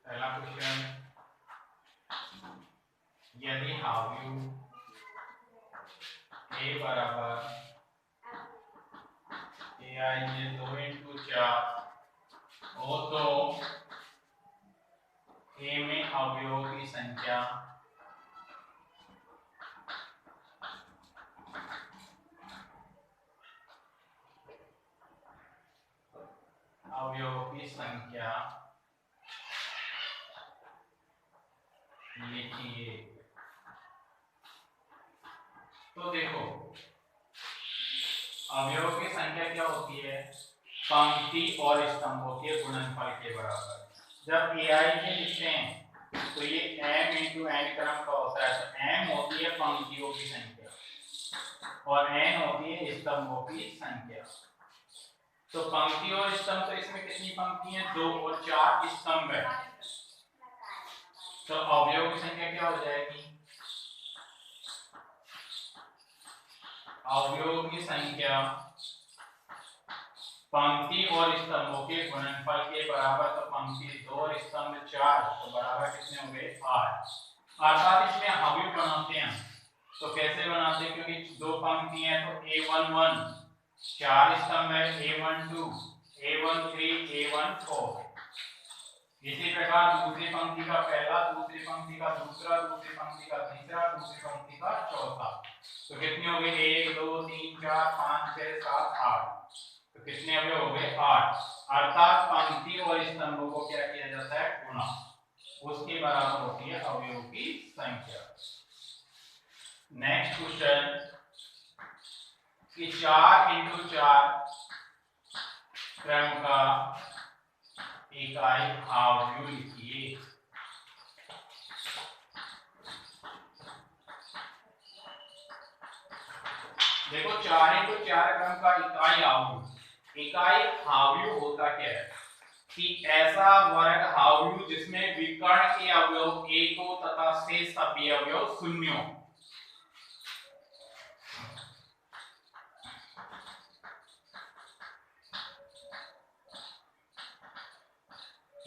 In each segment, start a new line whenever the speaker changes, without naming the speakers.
पहला क्वेश्चन, यदि हाव्यू ए बराबर AI में 2 × 4 हो तो ए में अवयवों की संख्या लिखिए। तो देखो अवयवों की संख्या क्या होती है, पंक्ति और स्तंभों के गुणनफल के बराबर। जब AI में लिखते हैं तो ये m × n क्रम का होता है, तो m होती है पंक्तियों की संख्या और n होती है स्तंभों की संख्या। तो पंक्ति और स्तंभ, तो इसमें कितनी पंक्ति है, 2 और 4 स्तंभ है। तो अवयवों की संख्या क्या हो जाएगी, अवयवों की संख्या पंक्ति और स्तंभों के गुणनफल के बराबर। तो पंक्ति 2 और स्तंभ 4, तो बराबर कितने होंगे, 8। अर्थात इसमें अवयव बनाते हैं, तो कैसे बनाते हैं, क्योंकि 2 पंक्ति हैं तो A11, 4 स्तंभ है A12, A13, A14। इसी प्रकार दूसरी पंक्ति का पहला, दूसरी पंक्ति का दूसरा, दूसरी पंक्ति का तीसरा, दूसरी पंक्ति का चौथा। तो कितने हो गए, 1 2 3 4 5 6 7 8। तो कितने अवयव हो गए, 8। अर्थात पंक्ति और स्तंभों को क्या किया जाता है, गुणा, उसके बराबर होती है अवयवों की संख्या। नेक्स्ट क्वेश्चन कि 4 × 4 क्रम का इकाई हाव्यू लिखिए। देखो 4 × 4 क्रम का इकाई हाव्यू, इकाई हाव्यू होता क्या है कि ऐसा वर्ग हाव्यू जिसमें विकर्ण के अवयव 1 हो तथा शेष सभी अवयव 0 हो।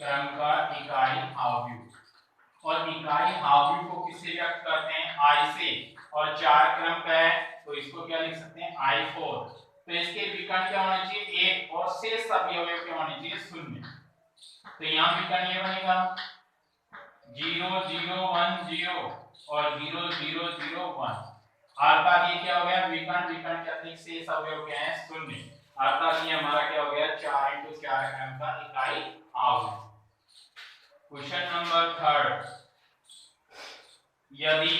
क्रम का इकाई हाव्यू, और इकाई हाव्यू को किससे व्यक्त करते हैं, I से, और 4 क्रम का है तो इसको क्या लिख सकते हैं, I4। तो इसके विकर्ण क्या होने चाहिए, 1, और शेष सभी अवयव क्या होने चाहिए, 0। तो यहाँ विकर्ण ये बनेगा 0 0 1 0 और 0 0 0 1। अर्थात ये क्या हो गया, विकर्ण, विकर्ण के अतिरिक्त शेष अवयव क्या है, 0। अर्थात ये हमारा क्या हो गया, 4 × 4 क्रम का इकाई हाव्यू। क्वेश्चन नंबर 3, यदि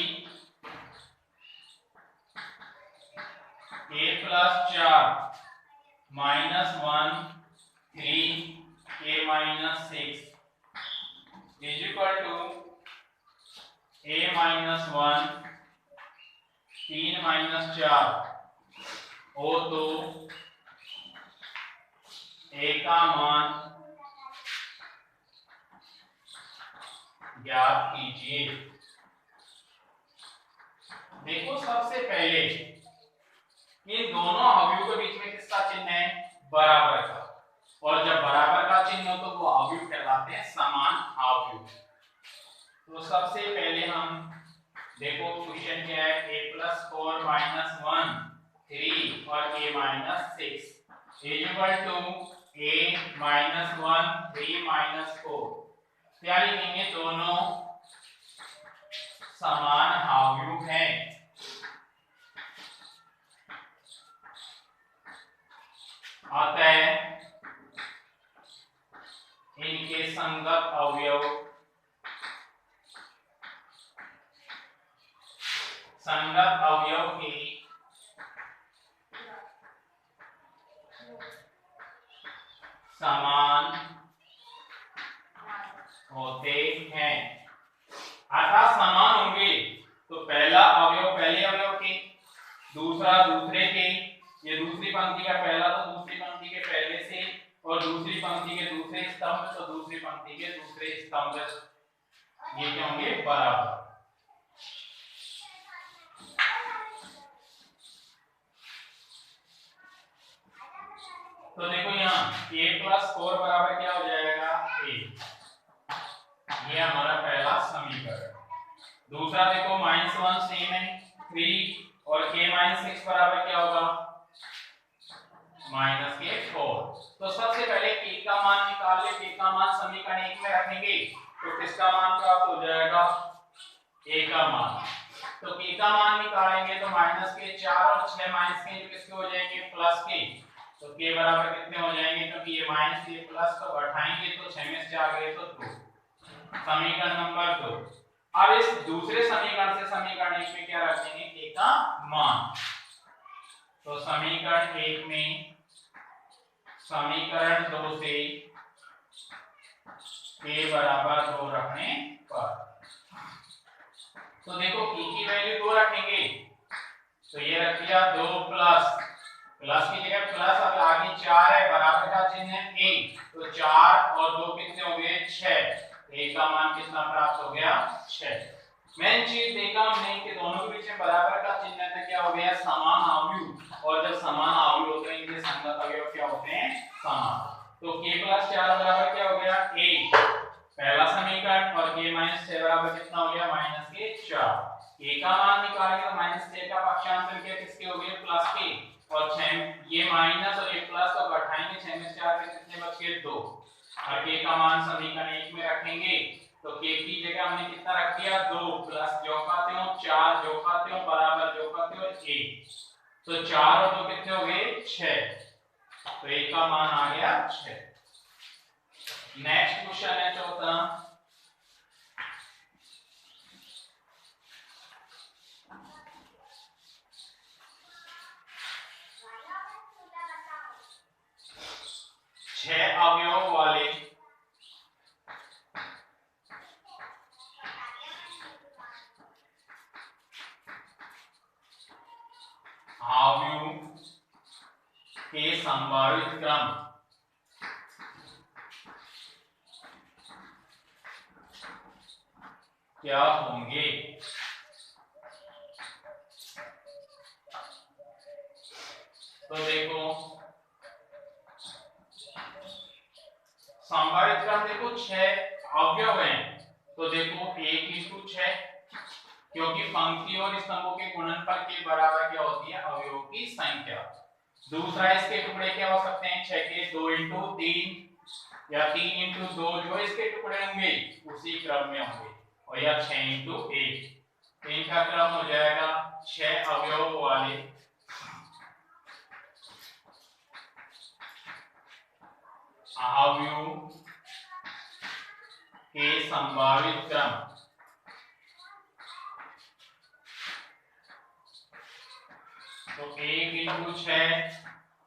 a + 4 - 1 3 a - 6 = a - 1 3 - 4 हो तो a का मान ज्ञात कीजिए। देखो सबसे पहले ये दोनों अवयव के बीच में किसका चिन्ह है, बराबर का, और जब बराबर का चिन्ह हो तो वो अवयव कहलाते हैं समान अवयव। तो सबसे पहले हम देखो क्वेश्चन क्या है, a + 4 - 1 3 और a - 6 = a - 1 3 - 4। क्या लिखेंगे, दोनों समान अवयव हैं, अतः इनके संगत अवयव की समान होते हैं। अर्थात समान होंगे तो पहला अवयव पहले अवयव के, दूसरा दूसरे के, ये दूसरी पंक्ति का पहला तो दूसरी पंक्ति के पहले से, और दूसरी पंक्ति के दूसरे स्तंभ तो दूसरी पंक्ति के दूसरे स्तंभ, ये क्या होंगे, बराबर। तो देखो यहाँ a + 4 बराबर क्या हो जाएगा, a, ये हमारा पहला समीकरण। दूसरा देखो -1 सेम है 3 और k - 6 बराबर क्या होगा -k4। तो सबसे पहले k का मान निकाल ले। k का मान समीकरण 1 में रखेंगे तो किसका मान प्राप्त हो जाएगा a का मान। तो k का मान निकालेंगे तो -k4 और 6 -k जो किसके हो जाएंगे प्लस के। तो k बराबर कितने हो जाएंगे क्योंकि ये माइनस ये प्लस को उठाएंगे तो 6 में से 4 गए तो 2। समीकरण नंबर 2। अब इस दूसरे समीकरण से समीकरण 1 में क्या रखेंगे k का मान। तो समीकरण 1 में समीकरण 2 से k बराबर 2 रखने पर तो देखो k की वैल्यू 2 रखेंगे तो ये रख दिया 2 प्लस प्लस की जगह प्लस, अब आगे 4 है बराबर का चिन्ह है a तो 4 और 2 कितने हो गए 6। a का मान कितना प्राप्त हो गया 6। मेन चीज देखा हमने कि दोनों के बीच में बराबर का चिन्ह है तो क्या हो गया समान अवयव, और जब समान अवयव होते हैं इनके संगत अवयव क्या होते हैं समान। तो k + 4 बराबर क्या हो गया a पहला समीकरण और k - 6 बराबर कितना हो गया -k4। k का मान निकालेंगे तो -6 का पक्षांतर क्या किसके हो गए प्लस के, और 6 ये माइनस और ये प्लस को घटाएंगे 6 में से 4 के कितने बच गए 2। और k का मान समीकरण 1 में रखेंगे तो k की जगह हमने कितना रख दिया 2 प्लस जो खाते हो 4 जो खाते हो बराबर जो खाते हो 1। तो 4 और 2 कितने हो गए 6। तो a का मान आ गया 6। नेक्स्ट क्वेश्चन है चौथा। छह अवयव वाले अवयव के संभावित क्रम क्या होंगे। तो देखो संभावित क्रम देखो 6 अवयव हैं तो देखो 1 × 6 क्योंकि पंक्ति और स्तंभों के गुणनफल के बराबर क्या होती है अवयवों की संख्या। दूसरा इसके टुकड़े क्या हो सकते हैं 6 के 2 × 3 या 3 × 2 जो इसके टुकड़े होंगे उसी क्रम में होंगे, और या 6 × 1 इनका क्रम हो जाएगा 6 अवयव वाले अवयव के संभावित क्रम। तो 1 × 6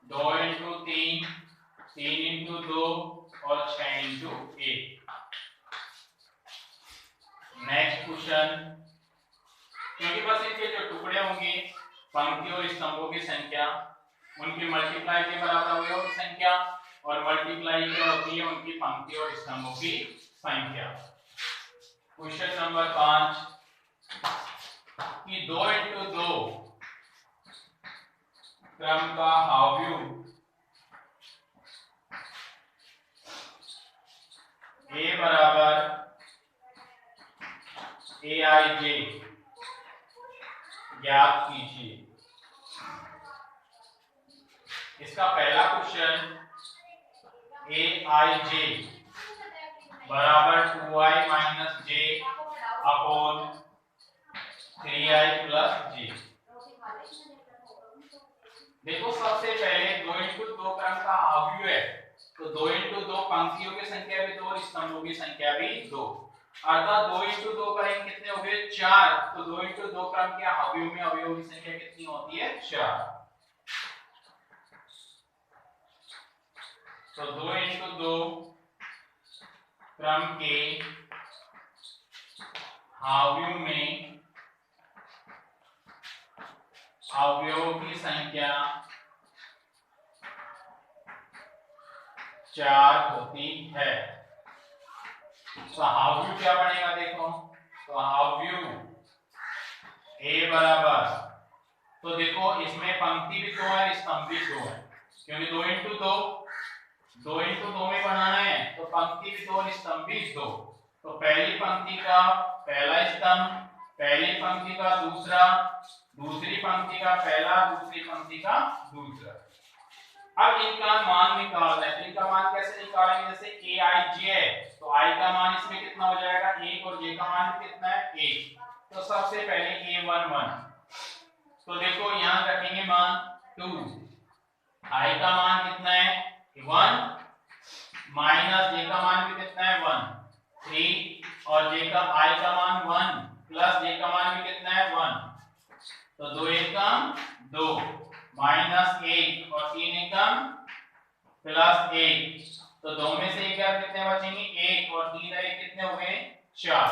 2 × 3 3 × 2 और 6 × 1। नेक्स्ट क्वेश्चन, क्योंकि बस इनके जो टुकड़े होंगे पंक्ति और स्तंभों की संख्या उनकी मल्टीप्लाई के बराबर अवयवों की संख्या, और मल्टीप्लाई क्या होती है उनकी पंक्ति और स्तंभों की संख्या। क्वेश्चन नंबर 5 कि 2 × 2 क्रम का अवयव a बराबर aij ज्ञात कीजिए। इसका पहला क्वेश्चन aij बराबर 2i - j upon 3i + j। देखो सबसे पहले 2 × 2 क्रम का अवयव है तो 2 × 2 पंक्तियों की संख्या भी 2 और स्तंभों की संख्या भी 2, अर्थात 2 × 2 करेंगे कितने हो गए 4। तो 2 × 2 क्रम के अवयव में अवयवों की संख्या कितनी होती है 4। तो 2 × 2 क्रम के अवयव में अवयवों की संख्या 4 होती है। तो अवयव क्या बनेगा देखो, तो अवयव a बराबर, तो देखो इसमें पंक्ति भी 2 है स्तंभ भी 2 है, क्योंकि 2 × 2 में बनाना है तो पंक्ति भी 2 और स्तंभ भी 2। तो पहली पंक्ति का पहला स्तंभ, पहली पंक्ति का दूसरा, दूसरी पंक्ति का पहला, दूसरी पंक्ति का दूसरा। अब इनका मान निकालना है। तो इनका मान कैसे निकालेंगे? जैसे a i j है तो i का मान इसमें कितना हो जाएगा 1 और j का मान कितना है 1। तो सबसे पहले a11 तो देखो यहां रखेंगे मान 2, i का मान कितना है 1 माइनस j का मान भी कितना है 1 3 और j का i का मान 1 प्लस j का मान भी कितना है 1। तो 2 एकम 2 माइनस 1 और 3 एकम प्लस 1। तो 2 में से क्या कितने बचेंगे 1 और 3 एक कितने हो गए 4।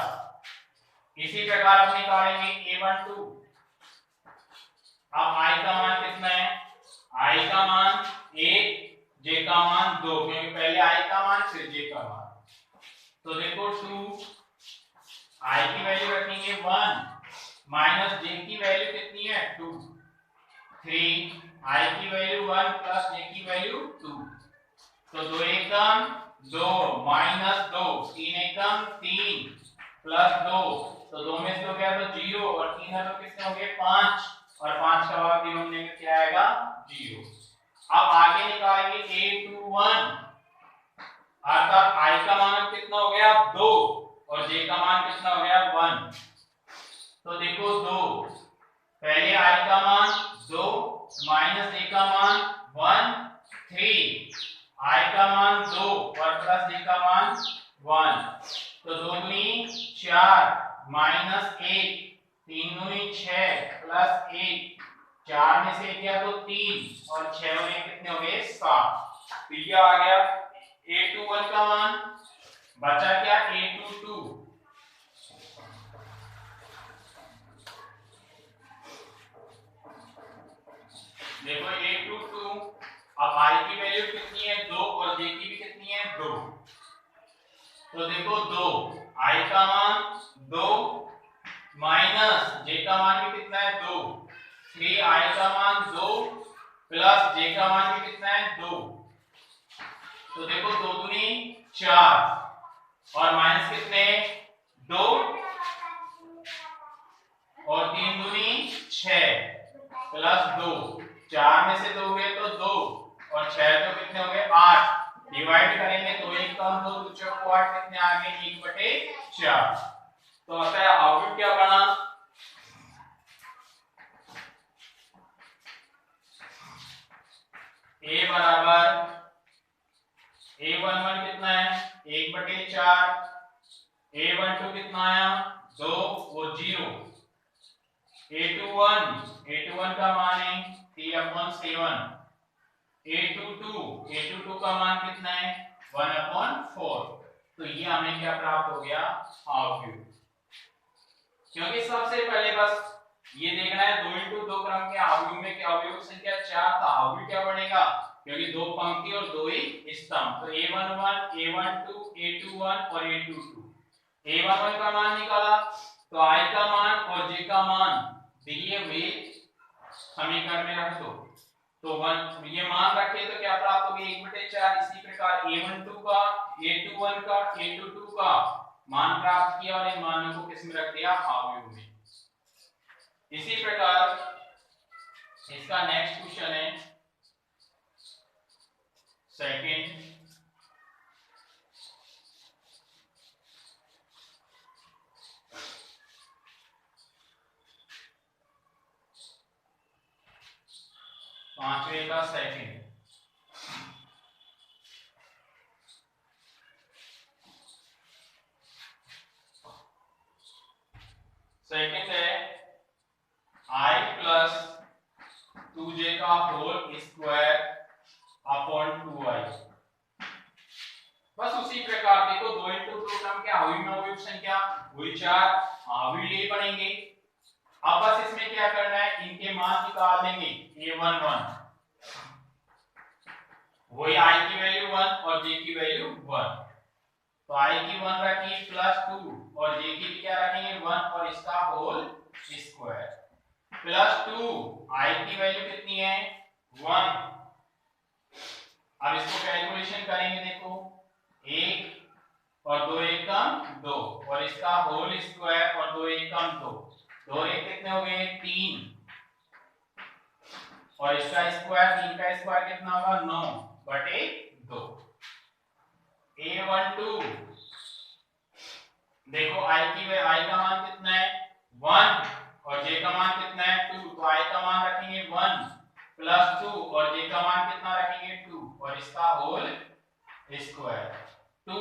इसी प्रकार हम निकालेंगे a12। अब i का मान कितना है? i का मान 1 j का मान 2 क्योंकि पहले i का मान फिर j का मान। तो देखो 2 i की वैल्यू रखेंगे 1 माइनस j की वैल्यू कितनी है 2 3 i की वैल्यू 1 प्लस j की वैल्यू 2। तो 2 एकम 2 माइनस 2 3 एकम 3 प्लस 2। तो 2 में से हो गया तो 0 और 3 है तो कितने हो गए 5 और 5 का भाग 0 होने में क्या आएगा 0। अब आगे निकालेंगे a21 अर्थात i का मान कितना हो गया 2 और j का मान कितना हो गया 1। तो देखो 2 पहले i का मान 2 माइनस j का मान 1 3 i का मान 2 और प्लस j का मान 1। तो 2 दूनी 4 माइनस 1 3 दूनी 6 प्लस 1 4 में से किया तो 3 और 6 और 1 कितने हो गए 7। तो ये आ गया a21 का मान। बचा क्या a22। देखो a22 अब i की वैल्यू कितनी है 2 और j की भी कितनी है 2। तो देखो 2 i का मान 2 माइनस j का मान भी कितना है 2 3 i का मान 2 प्लस j का मान भी कितना है 2। तो देखो 2 दूनी 4 और माइनस कितने 2 और 3 दूनी 6 प्लस 2 4 में से 2 गए तो 2 और 6 तो कितने हो गए 8। डिवाइड करेंगे तो 1 कम 2 2 चौक 8 कितने आ गए 1/4। तो आता है आउटपुट क्या बना a बराबर a11 कितना है 1/4 a12 कितना आया 2 वो 0 a21 का मान है 3/7 a22 का मान कितना है 1/4। तो ये हमें क्या प्राप्त हो गया आउटपुट। क्योंकि सबसे पहले बस ये देखना है 2 इंटू 2 क्रम के अवयव में क्या अवयव संख्या 4 था अवयव क्या बनेगा क्योंकि 2 पंक्ति और 2 ही स्तंभ। तो a11 a12 a21 और a22 a11 का मान निकाला तो i का मान और j का मान दिए हुए समीकरण में रख दो। तो 1 ये मान रखे तो क्या प्राप्त होगी 1/4। इसी प्रकार a12 का a21 का a22 का मान प्राप्त किया और इन मानों को किस में रख दिया अवयव में। इसी प्रकार इसका नेक्स्ट क्वेश्चन है सेकंड। पांचवे का सेकंड है i प्लस 2j का होल स्क्वायर अपॉन 2i। बस उसी प्रकार देखो 2 इंटू 2 क्रम के अवयव में अवयव संख्या वही 4 अवयव ले बनेंगे। अब बस इसमें क्या करना है इनके मान निकाल लेंगे a11 वही i की वैल्यू 1 और j की वैल्यू 1। तो i की 1 रखी प्लस 2 और j की क्या रखेंगे 1 और इसका होल स्क्वायर प्लस 2 i की वैल्यू कितनी है 1। अब इसको कैलकुलेशन करेंगे देखो 1 और 2 एकम 2 और इसका होल स्क्वायर और 2 एकम 2, 2 एक कितने हो गए 3 और इसका स्क्वायर 3 का स्क्वायर कितना होगा 9/2। A12 देखो i का मान कितना है 1 और j का मान कितना है 2, तो i का मान रखेंगे 1 प्लस 2 और j का मान कितना रखेंगे 2 और इसका होल स्क्वायर 2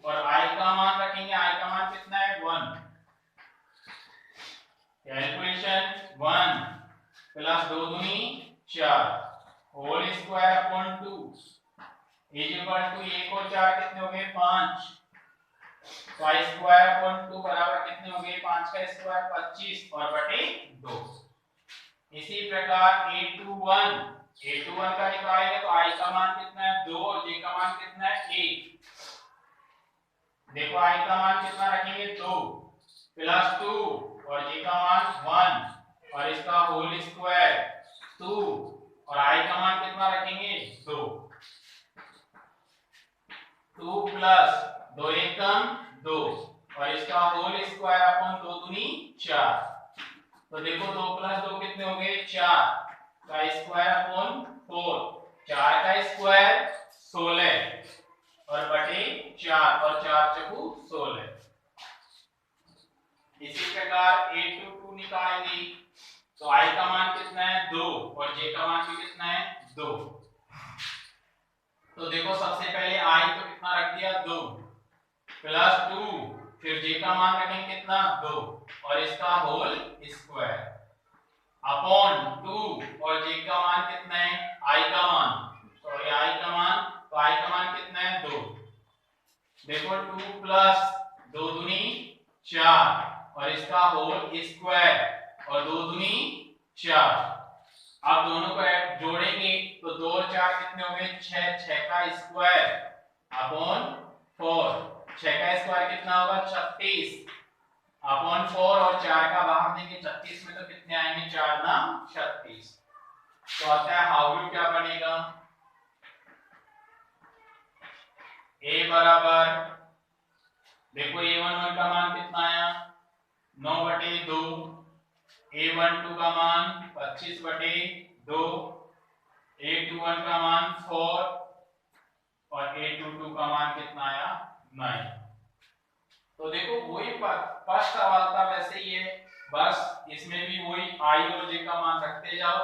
और i का मान रखेंगे, i का मान कितना है 1, कैलकुलेशन 1 प्लस 2 दूनी 4 whole square upon 2 is equal to 1 और 4 कितने हो गए 5, तो i स्क्वायर अपॉन 2 बराबर कितने हो गए 5 का स्क्वायर 25 और बटे 2। इसी प्रकार A21 का निकालेंगे तो i का मान कितना है 2 और j का मान कितना है 1, देखो i का मान कितना रखेंगे 2 प्लस 2 और j का मान 1 और इसका होल स्क्वायर 2 और i का मान कितना रखेंगे 2 प्लस 2 एकम 2 और इसका होल स्क्वायर अपॉन 2 दूनी 4, तो देखो 2 प्लस 2 कितने हो गए 4 का स्क्वायर अपॉन 4, 4 का स्क्वायर 16 और बटे 4 और 4 चौकू 16। इसी प्रकार A22 निकालेंगे तो i का मान कितना है 2 और j का मान भी कितना है 2, तो देखो सबसे पहले i तो कितना रख दिया 2 प्लस 2 फिर j का मान रखेंगे कितना 2 और इसका होल स्क्वायर अपॉन 2 और j का मान कितना है i का मान, सॉरी i का मान, तो i का मान कितना है 2, देखो 2 प्लस 2 दूनी 4 और इसका होल स्क्वायर और 2 दूनी 4, अब दोनों को जोड़ेंगे तो 2 और 4 कितने हो गए 6, 6 का स्क्वायर अपॉन 4, 6 का स्क्वायर कितना होगा 36 अपॉन 4 और 4 का बाहर देंगे 36 में तो कितने आएंगे 4 ना 36, तो आता है हाउ क्या बनेगा a बराबर, देखो A11 का मान कितना आया 9/2, A12 का मान 25/2, A21 का मान 4 और A22 का मान कितना आया 9। तो देखो वही फर्स्ट सवाल था वैसे ही है, बस इसमें भी वही i और j का मान रखते जाओ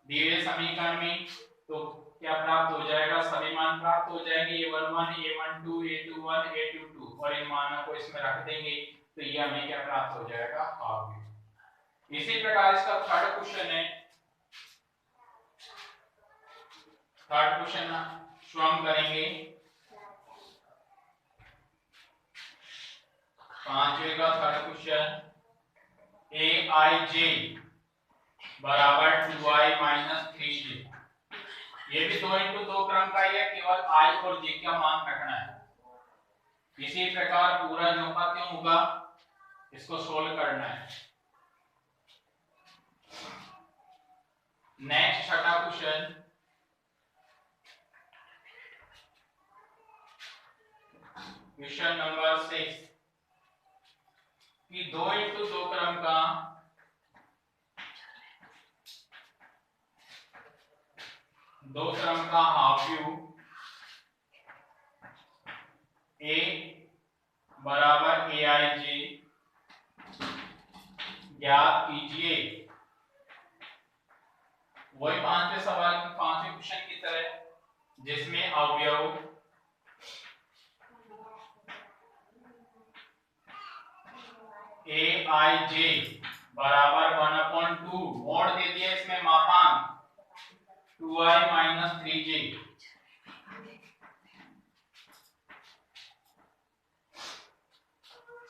दिए गए समीकरण में, तो क्या प्राप्त हो जाएगा सभी मान प्राप्त हो जाएंगे A11 A12 A21 A22 और इन मानों को इसमें रख देंगे तो ये हमें क्या प्राप्त हो जाएगा हाफ। इसी प्रकार इसका थर्ड क्वेश्चन है, थर्ड क्वेश्चन स्वयं करेंगे 5वें का थर्ड क्वेश्चन aij बराबर 2i माइनस 3j, ये भी 2 इंटू 2 क्रम का ही है, केवल i और j का मान रखना है। इसी प्रकार पूरा जो का क्यों होगा इसको सोल्व करना है। नेक्स्ट छठा क्वेश्चन क्वेश्चन नंबर 6 कि 2 इंटू 2 क्रम का हाफ क्यूब a बराबर aij ज्ञात कीजिए। वही पांचवें सवाल की पांचवें क्वेश्चन की तरह जिसमें अवयव aij बराबर 1/2 मोड़ दे दिया इसमें मापांक 2i minus 3j,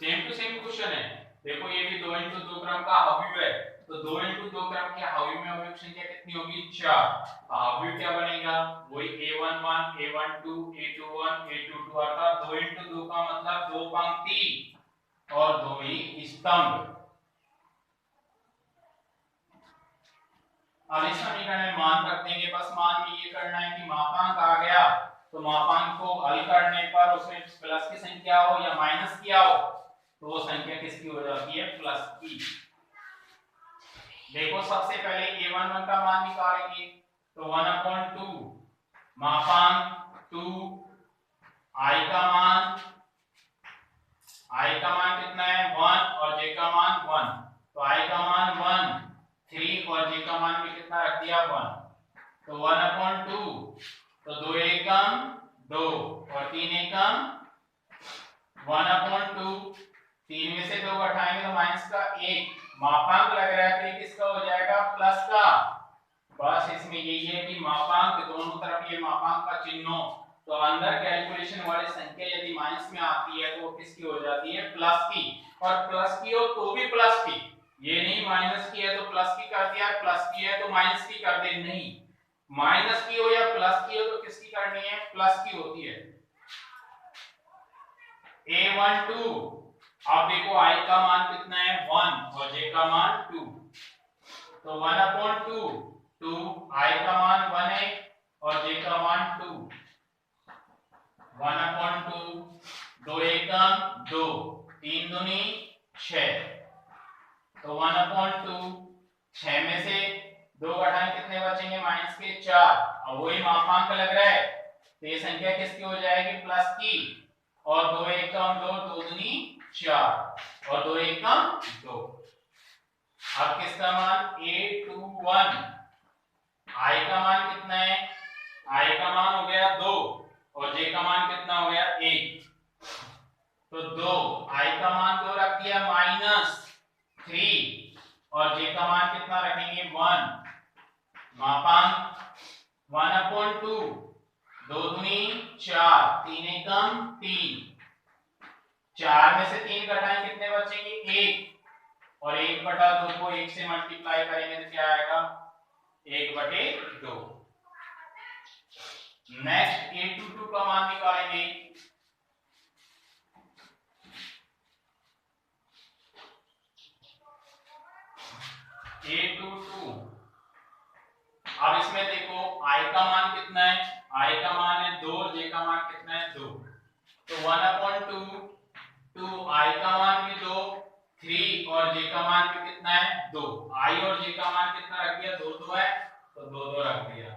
same to same question है। देखो ये भी 2 इंटू 2 क्रम का हावी है, तो 2 इंटू 2 क्रम के हावी में अवयव संख्या कितनी होगी 4, हावी क्या बनेगा वही a11 a12 a21 a22 अर्थात 2 इंटू 2 का मतलब 2 पंक्ति और 2 ही स्तंभ। अब इस समीकरण में मान रख देंगे, बस मान में ये करना है कि मापांक आ गया तो मापांक को हल करने पर उसमें प्लस की संख्या हो या माइनस किया हो तो वो संख्या किसकी हो जाती है, प्लस की। देखो सबसे पहले a11 का मान निकालेंगे तो 1/2 मापांक 2 i का मान कितना है 1 और j का मान 1, तो i का मान 1 3 और j का मान भी कितना रख दिया 1, तो 1/2 तो 2 एकम 2 और 3 एकम 1/2, 3 में से 2 घटाएंगे तो माइनस का 1, मापांक लग रहा है तो किसका हो जाएगा, प्लस का। बस इसमें यही है कि मापांक दोनों तरफ ये मापांक का चिन्ह हो तो अंदर कैलकुलेशन वाली संख्या यदि माइनस में आती है तो वो किसकी हो जाती है, प्लस की। और प्लस की हो तो भी प्लस की, ये नहीं माइनस की है तो प्लस की कर दिया, प्लस की है तो माइनस की कर दे, नहीं, माइनस की हो या प्लस की हो तो किसकी करनी है, प्लस की होती है। a12 अब देखो i का मान कितना है 1 और j का मान 2, तो 1/2 2 i का मान 1 है और j का मान 2, 1/2 2 एकम 2 3 दूनी 6, तो 1/2 6 में से 2 घटाएं कितने बचेंगे, माइनस के 4, अब वही मापांक लग रहा है तो ये संख्या किसकी हो जाएगी, प्लस की, और 2 एकम 2 2 दूनी 4 और 2 एकम 2। अब किसका मान a21 i का मान कितना है, i का मान हो गया 2 और j का मान कितना हो गया 1, तो 2 i का मान 2 रख दिया -3 और j का मान कितना रखेंगे 1, मापांक 1/2 2 दूनी 4 3 एकम 3, 4 में से 3 घटाएं कितने बचेंगे 1 और 1/2 को 1 से मल्टीप्लाई करेंगे तो क्या आएगा 1/2। नेक्स्ट a22 का मान निकालेंगे, a22 अब इसमें देखो i का मान कितना है, i का मान है 2 और j का मान कितना है 2, तो 1/2 2 i का मान भी 2 3 और j का मान भी कितना है 2, i और j का मान कितना रख दिया 2 2 है तो 2 2 रख दिया,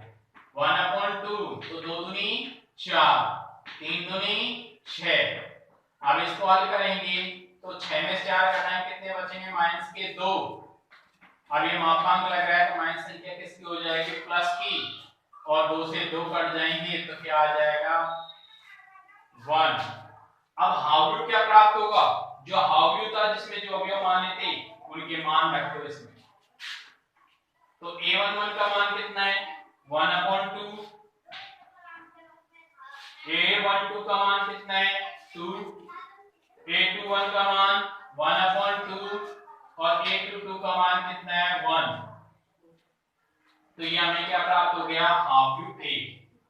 1/2 तो 2 दूनी 4 3 दूनी 6, अब इसको हल करेंगे तो 6 में से 4 घटाएं कितने बचेंगे माइनस के 2, अब ये मापांक लग रहा है तो माइनस संख्या किसकी हो जाएगी, प्लस की, और 2 से 2 कट जाएंगे तो क्या आ जाएगा 1। अब हाउ क्या प्राप्त होगा, जो हाउ था जिसमें जो अवयव माने थे उनके मान रखो इसमें, तो a11 का मान कितना है 1/2, a12 का मान कितना है 2, a21 का मान 1/2 और a22 का मान कितना है 1, तो ये हमें क्या प्राप्त हो गया हाफ a,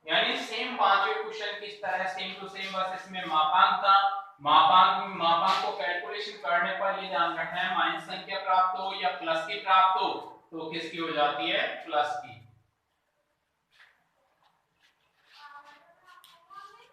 यानी सेम पांचवें क्वेश्चन की तरह सेम टू सेम, बस इसमें मापांक था, मापांक को कैलकुलेशन करने पर ये ध्यान रखना है माइनस संख्या प्राप्त हो या प्लस की प्राप्त हो तो किसकी हो जाती है, प्लस की।